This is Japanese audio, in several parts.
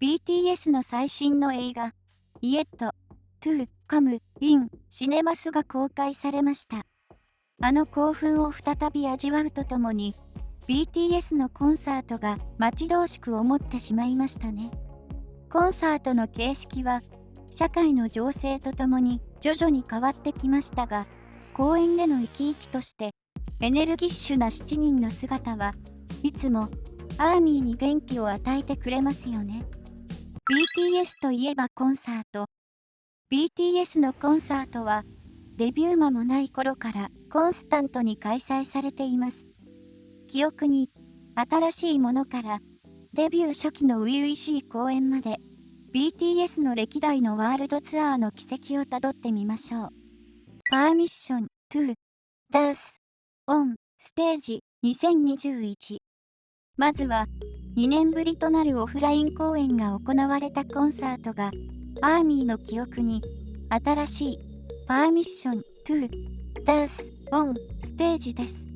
BTS の最新の映画、Yet to Come in Cinemas が公開されました。あの興奮を再び味わうとともに、BTS のコンサートが待ち遠しく思ってしまいましたね。コンサートの形式は、社会の情勢とともに徐々に変わってきましたが、公演での生き生きとして、エネルギッシュな7人の姿はいつもアーミーに元気を与えてくれますよね。BTS といえばコンサート。BTS のコンサートはデビュー間もない頃からコンスタントに開催されています。記憶に新しいものからデビュー初期の初々しい公演まで BTS の歴代のワールドツアーの軌跡をたどってみましょう。Permission to Dance on Stage 2021。まずは2年ぶりとなるオフライン公演が行われたコンサートがアーミーの記憶に新しい Permission to Dance on Stage です。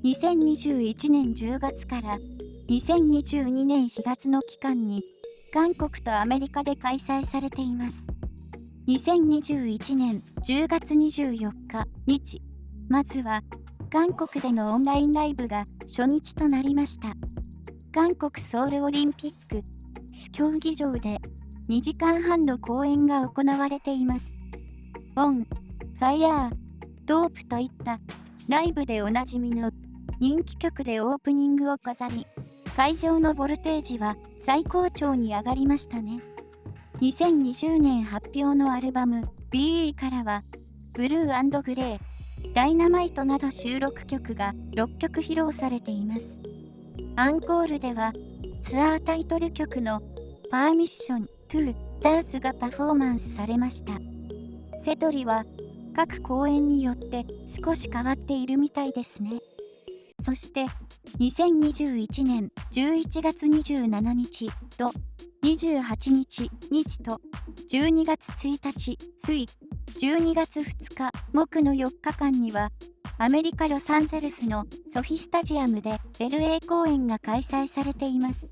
2021年10月から2022年4月の期間に韓国とアメリカで開催されています。2021年10月24日日、まずは韓国でのオンラインライブが初日となりました。韓国ソウルオリンピック主競技場で2時間半の公演が行われています。オン、ファイヤー、ドープといったライブでおなじみの人気曲でオープニングを飾り、会場のボルテージは最高潮に上がりましたね。2020年発表のアルバム BE からは、ブルー&グレー、ダイナマイトなど収録曲が6曲披露されています。アンコールでは、ツアータイトル曲の Permission to Dance がパフォーマンスされました。セトリは各公演によって少し変わっているみたいですね。そして2021年11月27日と28日日と12月1日水、12月2日木の4日間にはアメリカ・ロサンゼルスのソフィスタジアムで LA 公演が開催されています。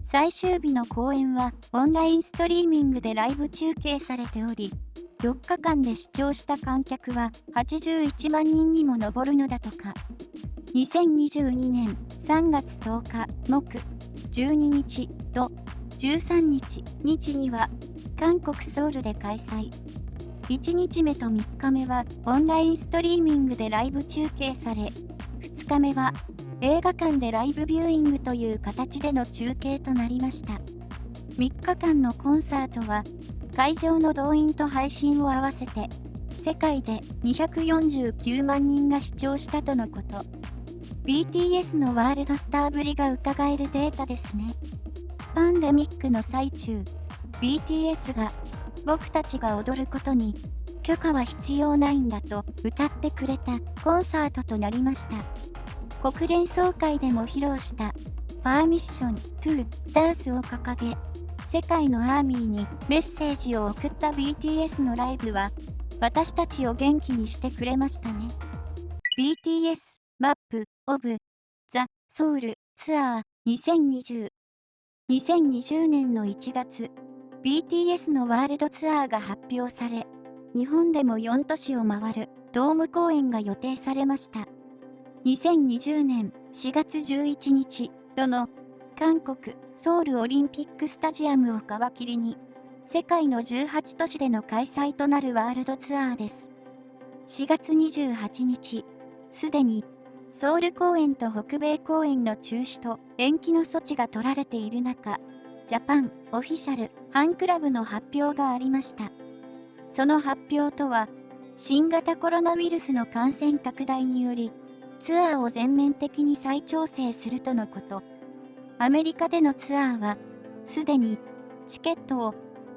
最終日の公演はオンラインストリーミングでライブ中継されており、4日間で視聴した観客は81万人にも上るのだとか。2022年3月10日木、12日と13日日には韓国ソウルで開催。1日目と3日目はオンラインストリーミングでライブ中継され、2日目は映画館でライブビューイングという形での中継となりました。3日間のコンサートは会場の動員と配信を合わせて世界で249万人が視聴したとのこと。BTS のワールドスターぶりが伺えるデータですね。パンデミックの最中、BTS が僕たちが踊ることに許可は必要ないんだと歌ってくれたコンサートとなりました。国連総会でも披露したPermission to Danceを掲げ、世界のアーミーにメッセージを送った BTS のライブは私たちを元気にしてくれましたね。BTS マップオブザソウルツアー2020。2020年の1月、BTS のワールドツアーが発表され、日本でも4都市を回るドーム公演が予定されました。2020年4月11日との韓国ソウルオリンピックスタジアムを皮切りに、世界の18都市での開催となるワールドツアーです。4月28日、すでにソウル公演と北米公演の中止と延期の措置が取られている中、ジャパンオフィシャルファンクラブの発表がありました。その発表とは、新型コロナウイルスの感染拡大により、ツアーを全面的に再調整するとのこと。アメリカでのツアーは、すでにチケットを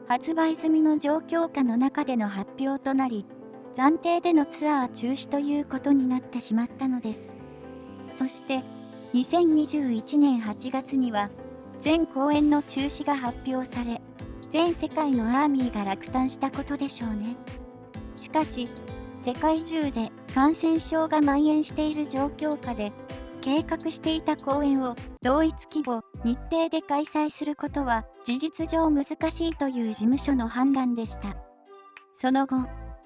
発売済みの状況下の中での発表となり、暫定でのツアー中止ということになってしまったのです。そして、2021年8月には、全公演の中止が発表され、全世界のアーミーが落胆したことでしょうね。しかし、世界中で感染症が蔓延している状況下で、計画していた公演を同一規模、日程で開催することは事実上難しいという事務所の判断でした。その後、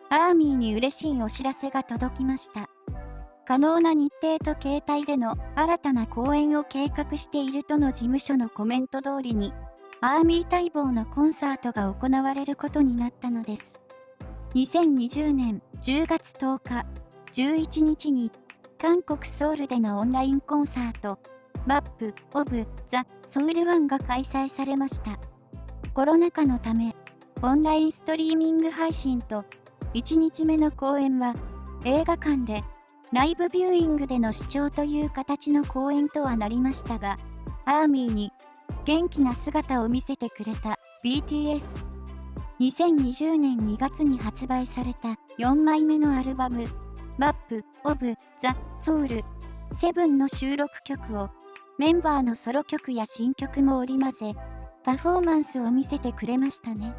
アーミーに嬉しいお知らせが届きました。可能な日程と形態での新たな公演を計画しているとの事務所のコメント通りに、アーミー待望のコンサートが行われることになったのです。2020年10月10日、11日に韓国ソウルでのオンラインコンサート、MAP of the Soul One が開催されました。コロナ禍のため、オンラインストリーミング配信と1日目の公演は映画館でライブビューイングでの視聴という形の公演とはなりましたが、アーミーに元気な姿を見せてくれた BTS。2020年2月に発売された4枚目のアルバム MAP of the Soul 7の収録曲をメンバーのソロ曲や新曲も織り交ぜパフォーマンスを見せてくれましたね。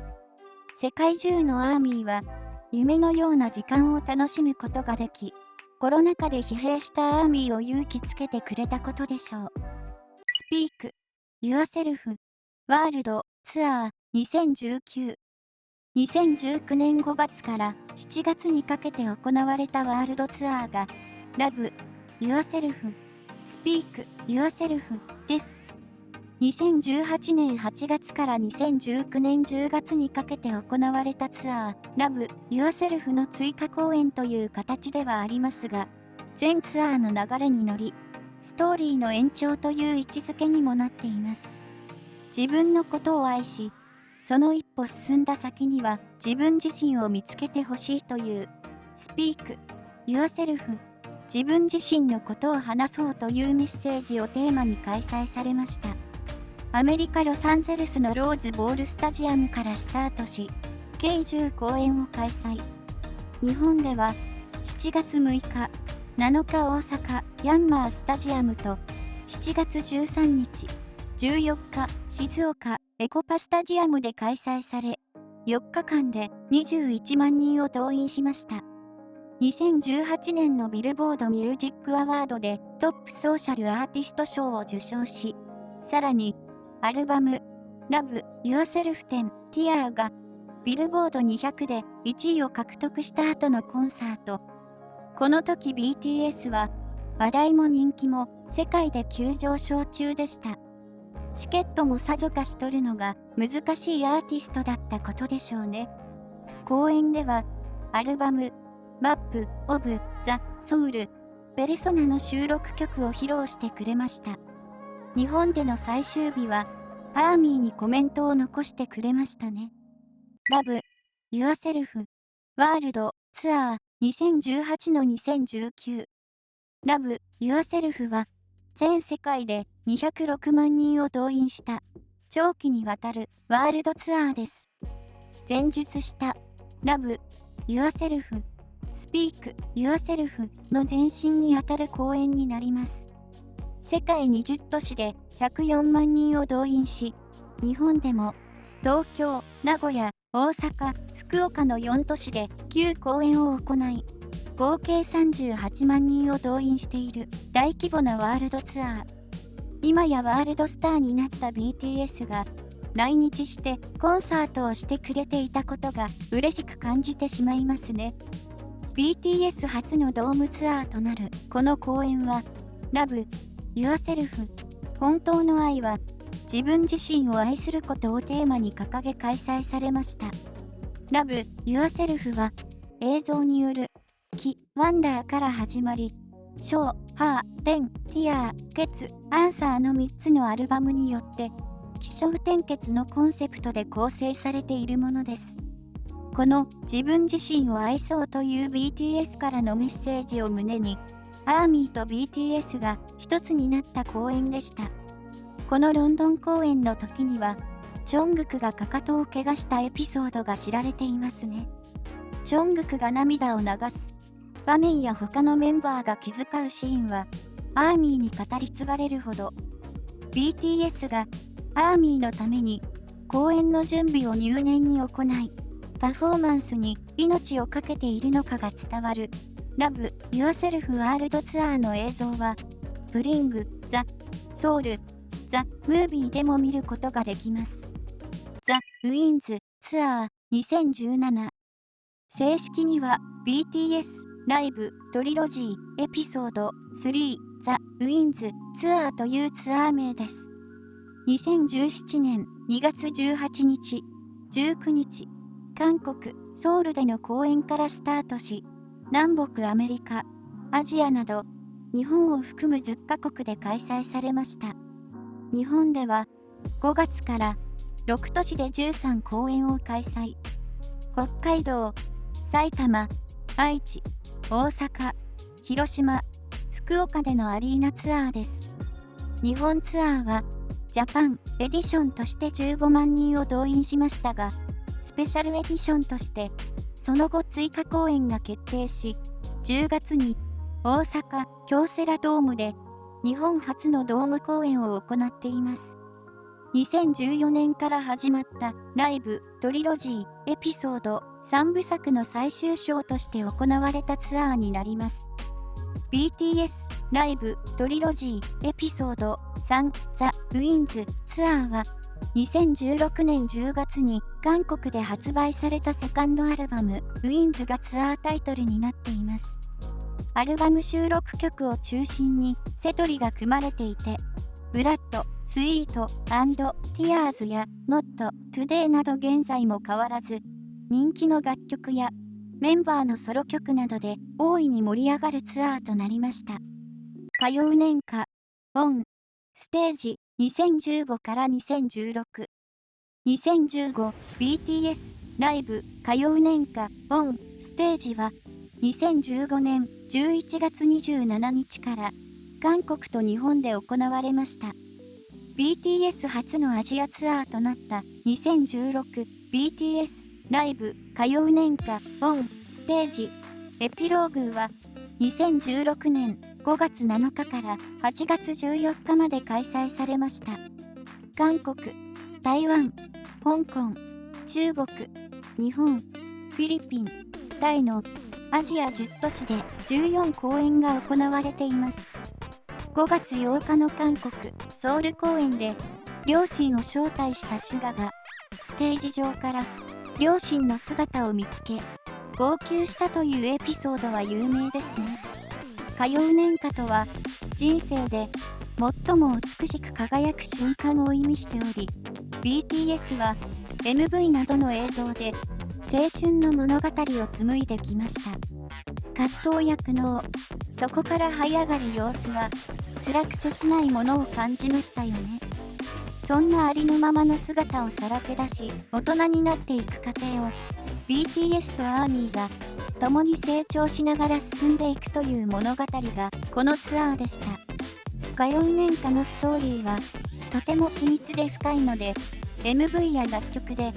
世界中のアーミーは夢のような時間を楽しむことができ、コロナ禍で疲弊したアーミーを勇気づけてくれたことでしょう。Speak Yourself World Tour 2019。2019年5月から7月にかけて行われたワールドツアーが Love Yourself Speak Yourself です。2018年8月から2019年10月にかけて行われたツアー Love Yourself の追加公演という形ではありますが、全ツアーの流れに乗り、ストーリーの延長という位置づけにもなっています。自分のことを愛し、その一歩進んだ先には自分自身を見つけてほしいという Speak Yourself 自分自身のことを話そうというメッセージをテーマに開催されました。アメリカ・ロサンゼルスのローズボールスタジアムからスタートし、計10公演を開催。日本では7月6日、7日大阪ヤンマースタジアムと7月13日、14日静岡エコパスタジアムで開催され、4日間で21万人を動員しました。2018年のビルボードミュージックアワードでトップソーシャルアーティスト賞を受賞し、さらにアルバム Love Yourself 10 Tear がビルボード200で1位を獲得した後のコンサート。この時 BTS は話題も人気も世界で急上昇中でした。チケットもさぞかし取るのが難しいアーティストだったことでしょうね。公演ではアルバム MAP of the Soul ペルソナの収録曲を披露してくれました。日本での最終日はアーミーにコメントを残してくれましたね。Love Yourself World Tour 2018の2019 Love Yourself は全世界で206万人を動員した長期にわたるワールドツアーです。前述した Love Yourself Speak Yourself の前身にあたる公演になります。世界20都市で104万人を動員し、日本でも東京、名古屋、大阪、福岡の4都市で9公演を行い、合計38万人を動員している大規模なワールドツアー。今やワールドスターになった BTS が来日してコンサートをしてくれていたことが嬉しく感じてしまいますね。BTS 初のドームツアーとなるこの公演は Love Yourself 本当の愛は自分自身を愛することをテーマに掲げ開催されました。Love Yourself は映像によるキ・ワンダーから始まり、ショー、ハー、テン、ティアー、ケツ、アンサーの3つのアルバムによって起承転結のコンセプトで構成されているものです。この自分自身を愛そうという BTS からのメッセージを胸に、アーミーと BTS が一つになった公演でした。このロンドン公演の時には、ジョングクがかかとを怪我したエピソードが知られていますね。ジョングクが涙を流す場面や他のメンバーが気遣うシーンは、アーミーに語り継がれるほど、BTS がアーミーのために公演の準備を入念に行い、パフォーマンスに命を懸けているのかが伝わるLove Yourself World Tourの映像は、ブリング・ザ・ソウル・ザ・ムービーでも見ることができます。ザ・ウィンズ・ツアー2017。正式には BTS ライブトリロジーエピソード3ザ・ウィンズ・ツアーというツアー名です。2017年2月18日、19日、韓国・ソウルでの公演からスタートし、南北アメリカ、アジアなど、日本を含む10カ国で開催されました。日本では5月から6都市で13公演を開催。北海道、埼玉、愛知、大阪、広島、福岡でのアリーナツアーです。日本ツアーはジャパンエディションとして15万人を動員しましたが、スペシャルエディションとしてその後追加公演が決定し、10月に大阪京セラドームで日本初のドーム公演を行っています。2014年から始まったライブトリロジーエピソード3部作の最終章として行われたツアーになります。BTS ライブトリロジーエピソード3ザ・ウィンズツアーは2016年10月に韓国で発売されたセカンドアルバムウィンズがツアータイトルになっています。アルバム収録曲を中心にセトリが組まれていて、ブラッド、スイート&ティアーズやノット、トゥデイなど現在も変わらず、人気の楽曲やメンバーのソロ曲などで大いに盛り上がるツアーとなりました。通う年歌、オン、ステージ2015から2016。2015 BTS ライブ歌謡年歌オンステージは2015年11月27日から韓国と日本で行われました。BTS 初のアジアツアーとなった2016 BTS ライブ歌謡年歌オンステージエピローグは2016年5月7日から8月14日まで開催されました。韓国、台湾、香港、中国、日本、フィリピン、タイのアジア10都市で14公演が行われています。5月8日の韓国ソウル公演で両親を招待したシュガがステージ上から両親の姿を見つけ号泣したというエピソードは有名ですね。歌謡年歌とは人生で最も美しく輝く瞬間を意味しており、 BTS は MV などの映像で青春の物語を紡いできました。葛藤や苦悩、そこから這い上がる様子は辛く切ないものを感じましたよね。そんなありのままの姿をさらけ出し大人になっていく過程を BTS とアーミーが共に成長しながら進んでいくという物語がこのツアーでした。歌謡年歌のストーリーはとても緻密で深いので MV や楽曲で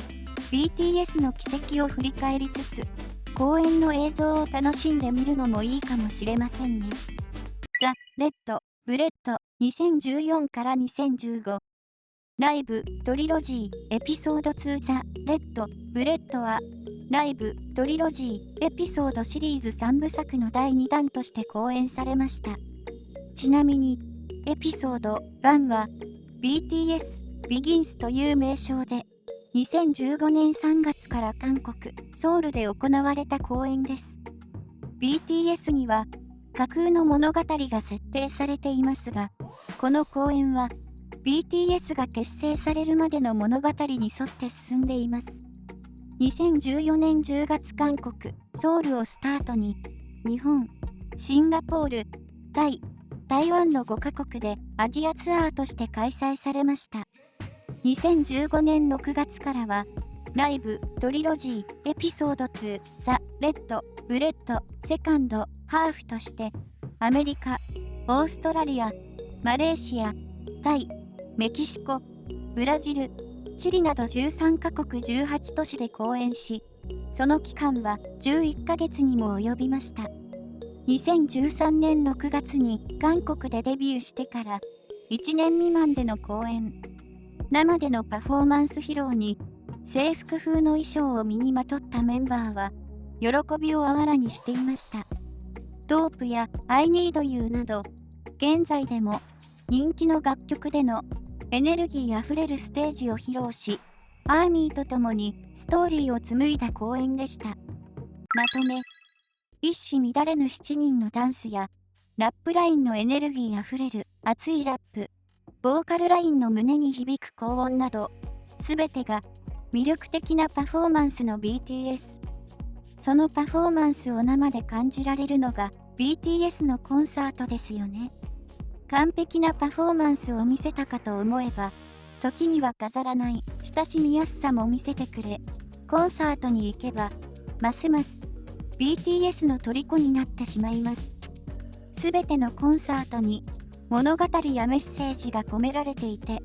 BTS の軌跡を振り返りつつ公演の映像を楽しんでみるのもいいかもしれませんね。ザ・レッド・ブレッド2014から2015ライブトリロジーエピソード2ザ・レッド・ブレッドはライブトリロジーエピソードシリーズ3部作の第2弾として公演されました。ちなみにエピソード1は BTS Begins という名称で2015年3月から韓国ソウルで行われた公演です。 BTS には架空の物語が設定されていますが、この公演は BTS が結成されるまでの物語に沿って進んでいます。2014年10月韓国ソウルをスタートに日本、シンガポール、タイ、台湾の5カ国でアジアツアーとして開催されました。2015年6月からはライブトリロジーエピソード2ザ・レッド・ブレッドセカンド・ハーフとしてアメリカ、オーストラリア、マレーシア、タイ、メキシコ、ブラジル、チリなど13カ国18都市で公演し、その期間は11ヶ月にも及びました。2013年6月に韓国でデビューしてから1年未満での公演、生でのパフォーマンス披露に制服風の衣装を身にまとったメンバーは喜びをあわらにしていました。ドープやI Need Youなど現在でも人気の楽曲でのエネルギーあふれるステージを披露し、アーミーと共にストーリーを紡いだ公演でした。まとめ。一糸乱れぬ7人のダンスや、ラップラインのエネルギーあふれる熱いラップ、ボーカルラインの胸に響く高音など、すべてが魅力的なパフォーマンスの BTS。そのパフォーマンスを生で感じられるのが BTS のコンサートですよね。完璧なパフォーマンスを見せたかと思えば、時には飾らない親しみやすさも見せてくれ、コンサートに行けば、ますます BTS の虜になってしまいます。すべてのコンサートに物語やメッセージが込められていて、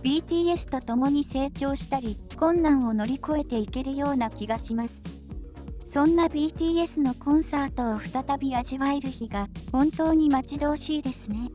BTS と共に成長したり困難を乗り越えていけるような気がします。そんな BTS のコンサートを再び味わえる日が本当に待ち遠しいですね。